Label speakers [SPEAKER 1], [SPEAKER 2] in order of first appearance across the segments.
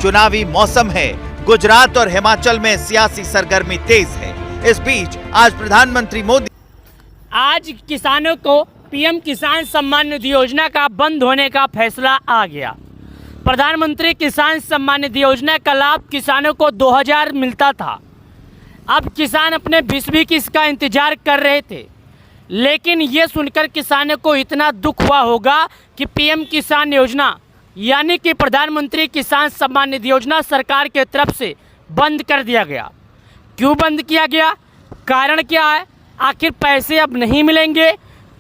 [SPEAKER 1] चुनावी मौसम है। गुजरात और हिमाचल में सियासी सरगर्मी तेज है। इस बीच आज प्रधानमंत्री मोदी
[SPEAKER 2] आज किसानों को पीएम किसान सम्मान निधि योजना का बंद होने का फैसला आ गया। प्रधानमंत्री किसान सम्मान निधि योजना का लाभ किसानों को 2000 मिलता था। अब किसान अपने 20वीं किस्त का इंतजार कर रहे थे, लेकिन ये सुनकर किसानों को इतना दुख हुआ होगा कि पीएम किसान योजना यानी कि प्रधानमंत्री किसान सम्मान निधि योजना सरकार के तरफ से बंद कर दिया गया। क्यों बंद किया गया, कारण क्या है, आखिर पैसे अब नहीं मिलेंगे,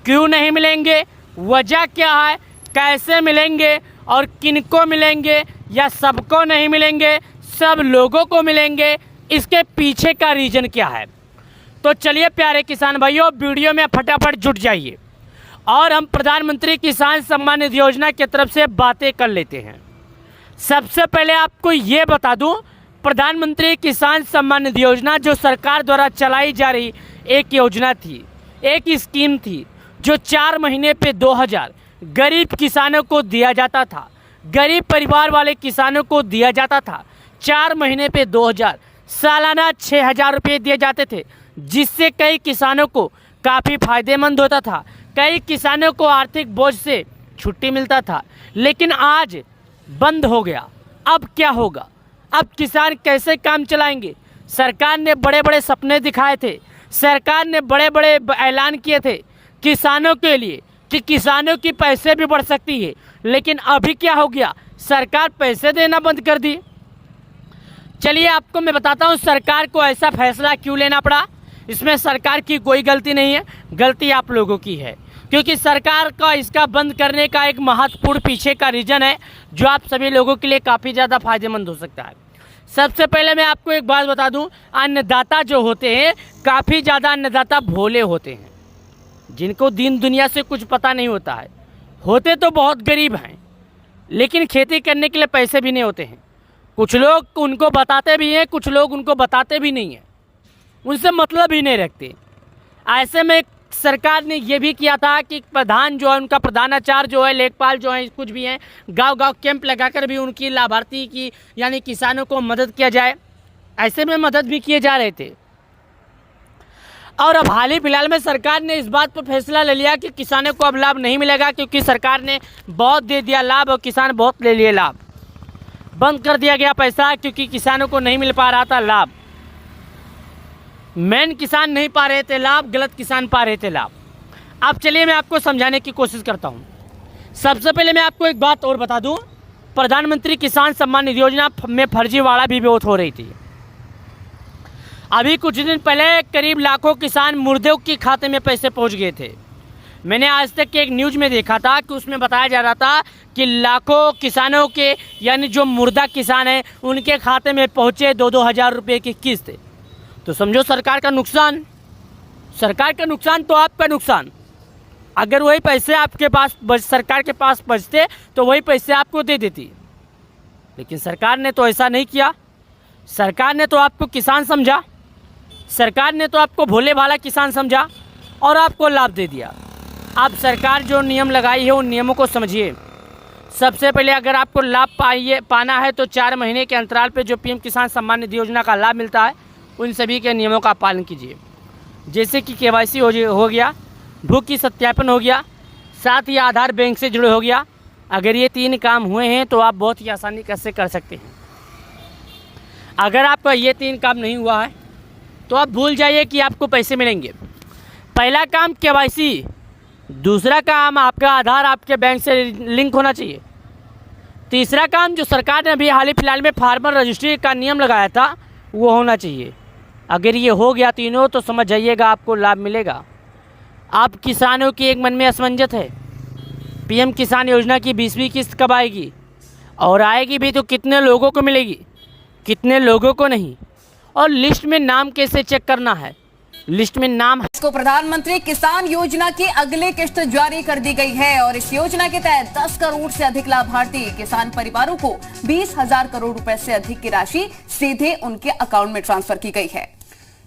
[SPEAKER 2] क्यों नहीं मिलेंगे, वजह क्या है, कैसे मिलेंगे और किनको मिलेंगे या सबको नहीं मिलेंगे, सब लोगों को मिलेंगे, इसके पीछे का रीज़न क्या है। तो चलिए प्यारे किसान भाइयों, वीडियो में फटाफट जुट जाइए और हम प्रधानमंत्री किसान सम्मान निधि योजना की तरफ से बातें कर लेते हैं। सबसे पहले आपको ये बता दूं, प्रधानमंत्री किसान सम्मान निधि योजना जो सरकार द्वारा चलाई जा रही एक योजना थी, एक स्कीम थी जो 4 महीने पे 2000 गरीब किसानों को दिया जाता था, गरीब परिवार वाले किसानों को दिया जाता था। 4 महीने पे 2000, सालाना 6000 रुपये दिए जाते थे, जिससे कई किसानों को काफ़ी फायदेमंद होता था, कई किसानों को आर्थिक बोझ से छुट्टी मिलता था। लेकिन आज बंद हो गया। अब क्या होगा, अब किसान कैसे काम चलाएंगे। सरकार ने बड़े बड़े सपने दिखाए थे, सरकार ने बड़े बड़े ऐलान किए थे किसानों के लिए कि किसानों की पैसे भी बढ़ सकती है, लेकिन अभी क्या हो गया, सरकार पैसे देना बंद कर दी। चलिए आपको मैं बताता हूँ सरकार को ऐसा फैसला क्यों लेना पड़ा। इसमें सरकार की कोई गलती नहीं है, गलती आप लोगों की है, क्योंकि सरकार का इसका बंद करने का एक महत्वपूर्ण पीछे का रीज़न है जो आप सभी लोगों के लिए काफ़ी ज़्यादा फायदेमंद हो सकता है। सबसे पहले मैं आपको एक बात बता दूं, अन्नदाता जो होते हैं, काफ़ी ज़्यादा अन्नदाता भोले होते हैं, जिनको दीन दुनिया से कुछ पता नहीं होता है। होते तो बहुत गरीब हैं, लेकिन खेती करने के लिए पैसे भी नहीं होते हैं। कुछ लोग उनको बताते भी हैं, कुछ लोग उनको बताते भी नहीं हैं, उनसे मतलब ही नहीं रखते। ऐसे में सरकार ने ये भी किया था कि प्रधान जो है, उनका प्रधानाचार्य जो है, लेखपाल जो है, कुछ भी हैं, गांव-गांव कैंप लगाकर भी उनकी लाभार्थी की यानी किसानों को मदद किया जाए। ऐसे में मदद भी किए जा रहे थे। और अब हाल ही फिलहाल में सरकार ने इस बात पर फैसला ले लिया कि किसानों को अब लाभ नहीं मिलेगा, क्योंकि सरकार ने बहुत दे दिया लाभ और किसान बहुत ले लिए लाभ। बंद कर दिया गया पैसा, क्योंकि किसानों को नहीं मिल पा रहा था लाभ। मेन किसान नहीं पा रहे थे लाभ, गलत किसान पा रहे थे लाभ। अब चलिए मैं आपको समझाने की कोशिश करता हूँ। सबसे पहले मैं आपको एक बात और बता दूँ, प्रधानमंत्री किसान सम्मान निधि योजना में फर्जीवाड़ा भी बहुत हो रही थी। अभी कुछ दिन पहले करीब लाखों किसान मुर्दों के खाते में पैसे पहुँच गए थे। मैंने आज तक के एक न्यूज़ में देखा था कि उसमें बताया जा रहा था कि लाखों किसानों के यानी जो मुर्दा किसान हैं, उनके खाते में पहुँचे 2-2 हज़ार रुपये की किस्त। तो समझो सरकार का नुकसान, सरकार का नुकसान तो आपका नुकसान। अगर वही पैसे आपके पास सरकार के पास बचते तो वही पैसे आपको दे देती, लेकिन सरकार ने तो ऐसा नहीं किया। सरकार ने तो आपको किसान समझा, सरकार ने तो आपको भोले भाला किसान समझा और आपको लाभ दे दिया। आप सरकार जो नियम लगाई है उन नियमों को समझिए। सबसे पहले अगर आपको लाभ पाना है तो 4 महीने के अंतराल पे जो पीएम किसान सम्मान निधि योजना का लाभ मिलता है, उन सभी के नियमों का पालन कीजिए। जैसे कि केवाईसी हो गया, भूख की सत्यापन हो गया, साथ ही आधार बैंक से जुड़े हो गया। अगर ये 3 काम हुए हैं तो आप बहुत ही आसानी कैसे कर सकते हैं। अगर आपका ये 3 काम नहीं हुआ है तो आप भूल जाइए कि आपको पैसे मिलेंगे। पहला काम केवाईसी, दूसरा काम आपका आधार आपके बैंक से लिंक होना चाहिए, तीसरा काम जो सरकार ने अभी हाल ही फिलहाल में फार्मर रजिस्ट्री का नियम लगाया था वो होना चाहिए। अगर ये हो गया तीनों तो समझ जाइएगा आपको लाभ मिलेगा। आप किसानों की एक मन में असमंजस है, पीएम किसान योजना की 20वीं किस्त कब आएगी, और आएगी भी तो कितने लोगों को मिलेगी, कितने लोगों को नहीं, और लिस्ट में नाम कैसे चेक करना है, लिस्ट में नाम है।
[SPEAKER 3] इसको प्रधानमंत्री किसान योजना की अगली किस्त जारी कर दी गई है और इस योजना के तहत 10 करोड़ से अधिक लाभार्थी किसान परिवारों को 20,000 करोड़ रुपए से अधिक की राशि सीधे उनके अकाउंट में ट्रांसफर की गई है।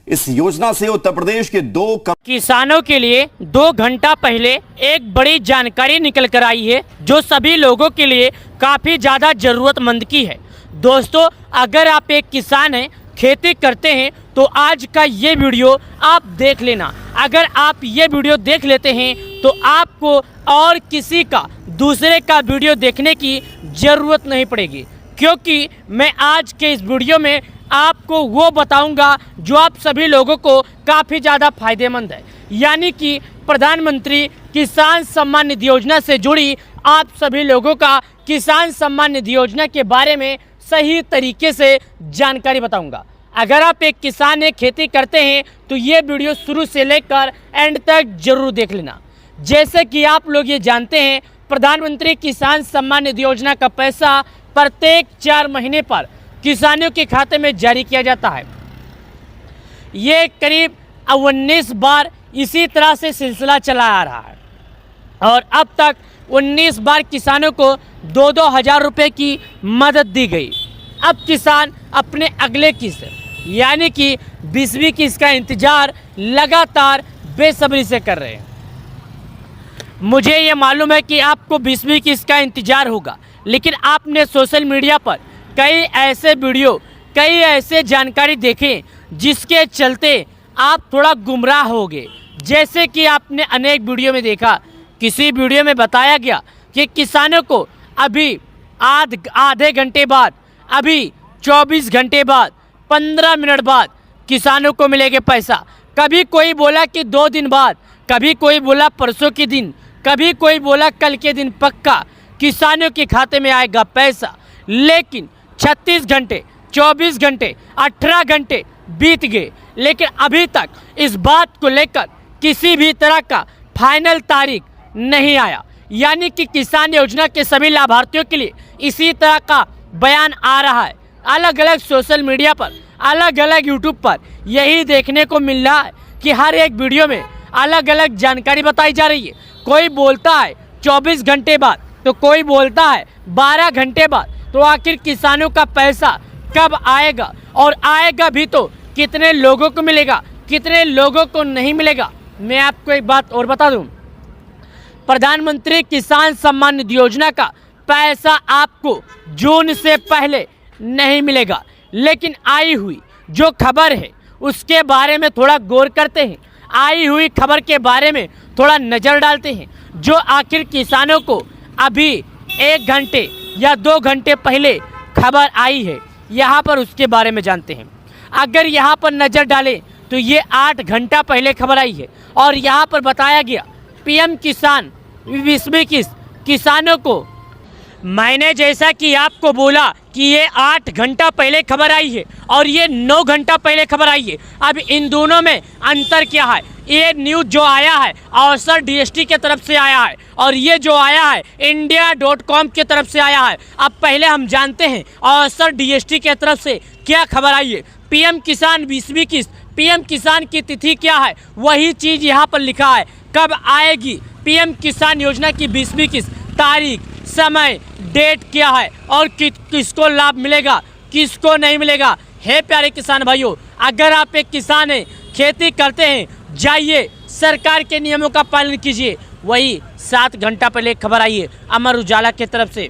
[SPEAKER 4] इस योजना से उत्तर प्रदेश के 2
[SPEAKER 2] किसानों के लिए 2 घंटा पहले एक बड़ी जानकारी निकल कर आई है जो सभी लोगों के लिए काफी ज्यादा जरूरतमंद की है। दोस्तों, अगर आप एक किसान हैं, खेती करते हैं, तो आज का ये वीडियो आप देख लेना। अगर आप ये वीडियो देख लेते हैं तो आपको और किसी का दूसरे का वीडियो देखने की ज़रूरत नहीं पड़ेगी, क्योंकि मैं आज के इस वीडियो में आपको वो बताऊंगा जो आप सभी लोगों को काफ़ी ज़्यादा फायदेमंद है, यानी कि प्रधानमंत्री किसान सम्मान निधि योजना से जुड़ी आप सभी लोगों का किसान सम्मान निधि योजना के बारे में सही तरीके से जानकारी बताऊंगा। अगर आप एक किसान है, खेती करते हैं, तो ये वीडियो शुरू से लेकर एंड तक जरूर देख लेना। जैसे कि आप लोग ये जानते हैं, प्रधानमंत्री किसान सम्मान निधि योजना का पैसा प्रत्येक 4 महीने पर किसानों के खाते में जारी किया जाता है। ये करीब 19 बार इसी तरह से सिलसिला चला आ रहा है और अब तक 19 बार किसानों को 2-2 हज़ार रुपये की मदद दी गई। अब किसान अपने अगले किस्त यानी कि 20वीं किस्त का इंतजार लगातार बेसब्री से कर रहे हैं। मुझे ये मालूम है कि आपको 20वीं किस्त का इंतजार होगा, लेकिन आपने सोशल मीडिया पर कई ऐसे वीडियो, कई ऐसे जानकारी देखे जिसके चलते आप थोड़ा गुमराह हो गए। जैसे कि आपने अनेक वीडियो में देखा, किसी वीडियो में बताया गया कि किसानों को अभी आधे घंटे बाद, अभी 24 घंटे बाद, 15 मिनट बाद किसानों को मिलेगा पैसा। कभी कोई बोला कि 2 दिन बाद, कभी कोई बोला परसों के दिन, कभी कोई बोला कल के दिन पक्का किसानों के खाते में आएगा पैसा। लेकिन 36 घंटे, 24 घंटे, 18 घंटे बीत गए, लेकिन अभी तक इस बात को लेकर किसी भी तरह का फाइनल तारीख नहीं आया। यानी कि किसान योजना के सभी लाभार्थियों के लिए इसी तरह का बयान आ रहा है। अलग अलग सोशल मीडिया पर, अलग अलग यूट्यूब पर यही देखने को मिल रहा है कि हर एक वीडियो में अलग अलग जानकारी बताई जा रही है। कोई बोलता है 24 घंटे बाद, तो कोई बोलता है 12 घंटे बाद। तो आखिर किसानों का पैसा कब आएगा, और आएगा भी तो कितने लोगों को मिलेगा, कितने लोगों को नहीं मिलेगा? मैं आपको एक बात और बता दूं, प्रधानमंत्री किसान सम्मान निधि योजना का पैसा आपको जून से पहले नहीं मिलेगा। लेकिन आई हुई जो खबर है उसके बारे में थोड़ा गौर करते हैं, आई हुई खबर के बारे में थोड़ा नज़र डालते हैं। जो आखिर किसानों को अभी 1 घंटे या 2 घंटे पहले खबर आई है, यहाँ पर उसके बारे में जानते हैं। अगर यहाँ पर नज़र डालें तो ये 8 घंटा पहले खबर आई है और यहाँ पर बताया गया पीएम किसान 20वीं किस्त किसानों को। मैंने जैसा कि आपको बोला कि ये 8 घंटा पहले खबर आई है और ये 9 घंटा पहले खबर आई है। अब इन दोनों में अंतर क्या है? ये न्यूज़ जो आया है अवसर DST के तरफ से आया है और ये जो आया है India.com के तरफ से आया है। अब पहले हम जानते हैं अवसर DST के तरफ से क्या खबर आई है। पीएम किसान 20वीं किस्त, पीएम किसान की तिथि क्या है वही चीज़ यहाँ पर लिखा है। कब आएगी पीएम किसान योजना की 20वीं किस्त, तारीख, समय, डेट क्या है और किसको लाभ मिलेगा, किसको नहीं मिलेगा। हे प्यारे किसान भाइयों, अगर आप एक किसान हैं, खेती करते हैं, जाइए सरकार के नियमों का पालन कीजिए। वही 7 घंटा पहले खबर आई है अमर उजाला की तरफ से।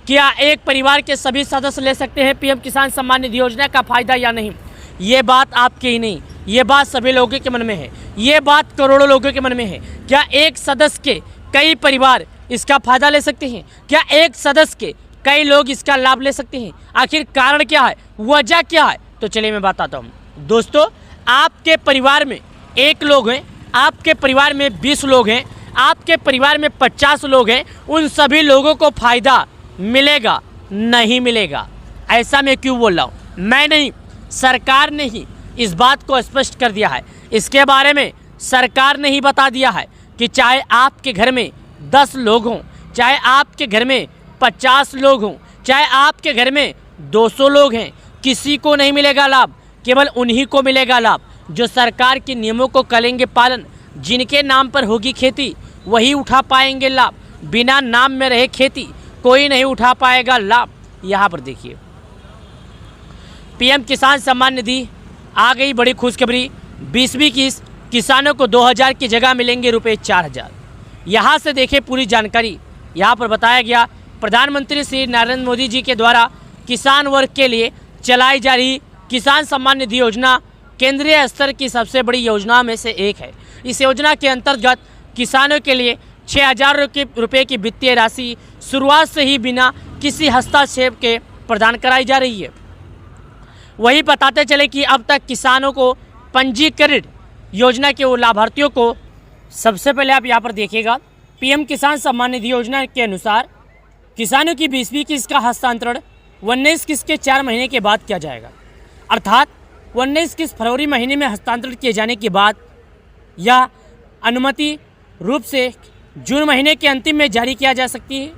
[SPEAKER 2] क्या एक परिवार के सभी सदस्य ले सकते हैं पीएम किसान सम्मान निधि योजना का फायदा या नहीं? ये बात आपकी ही नहीं, ये बात सभी लोगों के मन में है, ये बात करोड़ों लोगों के मन में है। क्या एक सदस्य के कई परिवार इसका फायदा ले सकते हैं? क्या एक सदस्य के कई लोग इसका लाभ ले सकते हैं? आखिर कारण क्या है, वजह क्या है? तो चलिए मैं बताता हूँ। दोस्तों, आपके परिवार में 1 लोग हैं, आपके परिवार में 20 लोग हैं, आपके परिवार में 50 लोग हैं, उन सभी लोगों को फायदा मिलेगा नहीं मिलेगा? ऐसा मैं क्यों बोल रहा हूँ? मैं नहीं, सरकार ने ही इस बात को स्पष्ट कर दिया है। इसके बारे में सरकार ने ही बता दिया है कि चाहे आपके घर में 10 लोग हों, चाहे आपके घर में 50 लोग हों, चाहे आपके घर में 200 लोग हैं, किसी को नहीं मिलेगा लाभ। केवल उन्हीं को मिलेगा लाभ जो सरकार के नियमों को करेंगे पालन। जिनके नाम पर होगी खेती वही उठा पाएंगे लाभ। बिना नाम में रहे खेती कोई नहीं उठा पाएगा लाभ। यहाँ पर देखिए, पीएम किसान सम्मान निधि आ गई बड़ी खुशखबरी। 20वीं किस्त किसानों को 2000 की जगह मिलेंगे रुपये 4000। यहाँ से देखें पूरी जानकारी। यहाँ पर बताया गया प्रधानमंत्री श्री नरेंद्र मोदी जी के द्वारा किसान वर्ग के लिए चलाई जा रही किसान सम्मान निधि योजना केंद्रीय स्तर की सबसे बड़ी योजनाओं में से एक है। इस योजना के अंतर्गत किसानों के लिए 6,000 रुपये की वित्तीय राशि शुरुआत से ही बिना किसी हस्तक्षेप के प्रदान कराई जा रही है। वही बताते चले कि अब तक किसानों को पंजीकृत योजना के लाभार्थियों को, सबसे पहले आप यहाँ पर देखिएगा, पीएम किसान सम्मान निधि योजना के अनुसार किसानों की 20वीं किस्त का हस्तांतरण 19 किस्त के 4 महीने के बाद किया जाएगा। अर्थात 19 किस्त फरवरी महीने में हस्तांतरण किए जाने के बाद यह अनुमति रूप से जून महीने के अंतिम में जारी किया जा सकती है।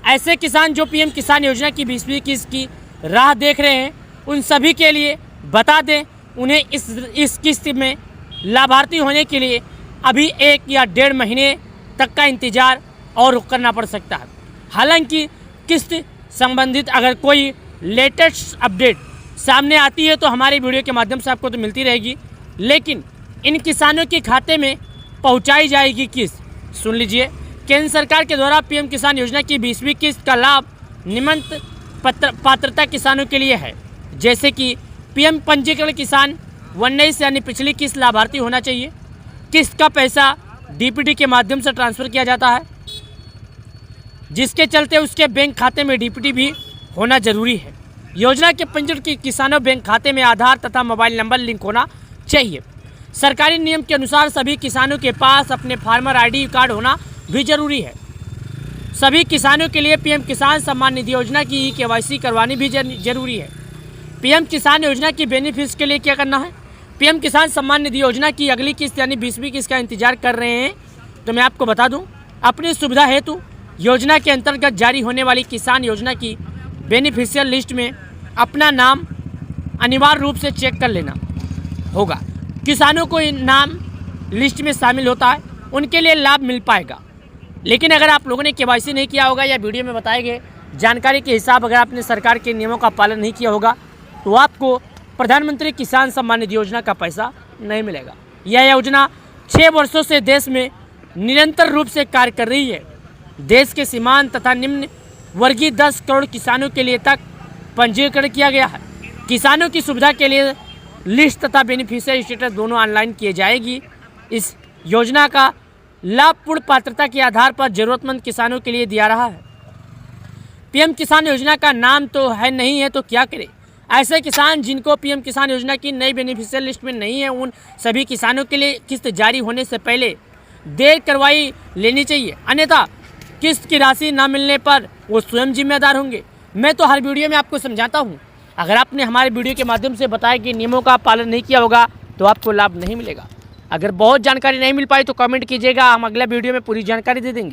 [SPEAKER 2] ऐसे किसान जो पीएम किसान योजना की 20वीं किस्त की राह देख रहे हैं, उन सभी के लिए बता दें, उन्हें इस किस्त में लाभार्थी होने के लिए अभी 1 या 1.5 महीने तक का इंतज़ार और करना पड़ सकता है। हालांकि किस्त संबंधित अगर कोई लेटेस्ट अपडेट सामने आती है तो हमारी वीडियो के माध्यम से आपको तो मिलती रहेगी, लेकिन इन किसानों के खाते में पहुंचाई जाएगी किस्त। सुन लीजिए, केंद्र सरकार के द्वारा पीएम किसान योजना की 20वीं किस्त का लाभ निम्न पात्रता किसानों के लिए है, जैसे कि पीएम पंजीकृत किसान 19 यानी पिछली किस्त लाभार्थी होना चाहिए। किस्त का पैसा डीपीटी के माध्यम से ट्रांसफ़र किया जाता है, जिसके चलते उसके बैंक खाते में डीपीटी भी होना जरूरी है। योजना के पंजीकृत किसानों बैंक खाते में आधार तथा मोबाइल नंबर लिंक होना चाहिए। सरकारी नियम के अनुसार सभी किसानों के पास अपने फार्मर आईडी कार्ड होना भी जरूरी है। सभी किसानों के लिए पीएम किसान सम्मान निधि योजना की KYC करवानी भी जरूरी है। पीएम किसान योजना की बेनिफिट्स के लिए क्या करना है? पीएम किसान सम्मान निधि योजना की अगली किस्त यानी 20वीं किस्त का इंतजार कर रहे हैं तो मैं आपको बता दूं, अपनी सुविधा हेतु योजना के अंतर्गत जारी होने वाली किसान योजना की बेनिफिशियल लिस्ट में अपना नाम अनिवार्य रूप से चेक कर लेना होगा। किसानों को नाम लिस्ट में शामिल होता है, उनके लिए लाभ मिल पाएगा। लेकिन अगर आप लोगों ने KYC नहीं किया होगा या वीडियो में बताए गए जानकारी के हिसाब अगर आपने सरकार के नियमों का पालन नहीं किया होगा तो आपको प्रधानमंत्री किसान सम्मान निधि योजना का पैसा नहीं मिलेगा। यह योजना 6 वर्षों से देश में निरंतर रूप से कार्य कर रही है। देश के सीमांत तथा निम्न वर्गीय 10 करोड़ किसानों के लिए तक पंजीकरण किया गया है। किसानों की सुविधा के लिए लिस्ट तथा बेनिफिशियरी स्टेटस दोनों ऑनलाइन किए जाएगी। इस योजना का लाभ पूर्ण पात्रता के आधार पर जरूरतमंद किसानों के लिए दिया रहा है। पीएम किसान योजना का नाम तो है नहीं है तो क्या करें? ऐसे किसान जिनको पीएम किसान योजना की नई बेनिफिशियरी लिस्ट में नहीं है, उन सभी किसानों के लिए किस्त जारी होने से पहले देर करवाई लेनी चाहिए, अन्यथा किस्त की राशि न मिलने पर वो स्वयं जिम्मेदार होंगे। मैं तो हर वीडियो में आपको समझाता हूँ, अगर आपने हमारे वीडियो के माध्यम से बताया कि नियमों का पालन नहीं किया होगा तो आपको लाभ नहीं मिलेगा। अगर बहुत जानकारी नहीं मिल पाई तो कमेंट कीजिएगा, हम अगला वीडियो में पूरी जानकारी दे देंगे।